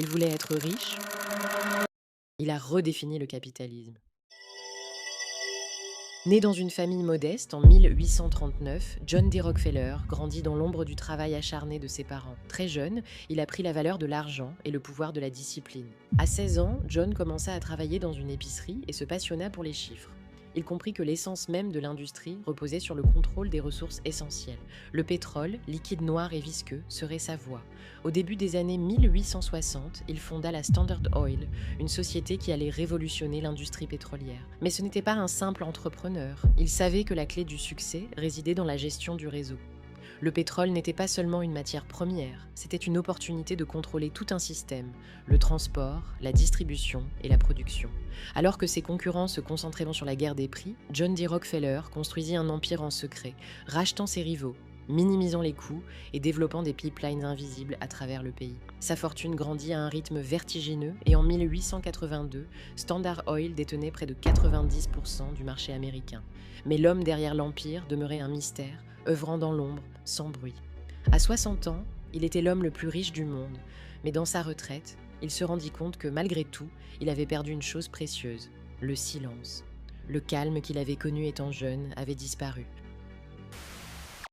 Il voulait être riche, il a redéfini le capitalisme. Né dans une famille modeste en 1839, John D. Rockefeller grandit dans l'ombre du travail acharné de ses parents. Très jeune, il apprit la valeur de l'argent et le pouvoir de la discipline. À 16 ans, John commença à travailler dans une épicerie et se passionna pour les chiffres. Il comprit que l'essence même de l'industrie reposait sur le contrôle des ressources essentielles. Le pétrole, liquide noir et visqueux, serait sa voie. Au début des années 1860, il fonda la Standard Oil, une société qui allait révolutionner l'industrie pétrolière. Mais ce n'était pas un simple entrepreneur. Il savait que la clé du succès résidait dans la gestion du réseau. Le pétrole n'était pas seulement une matière première, c'était une opportunité de contrôler tout un système, le transport, la distribution et la production. Alors que ses concurrents se concentraient sur la guerre des prix, John D. Rockefeller construisit un empire en secret, rachetant ses rivaux, minimisant les coûts et développant des pipelines invisibles à travers le pays. Sa fortune grandit à un rythme vertigineux et en 1882, Standard Oil détenait près de 90% du marché américain. Mais l'homme derrière l'empire demeurait un mystère, œuvrant dans l'ombre, sans bruit. À 60 ans, il était l'homme le plus riche du monde, mais dans sa retraite, il se rendit compte que malgré tout, il avait perdu une chose précieuse, le silence. Le calme qu'il avait connu étant jeune avait disparu.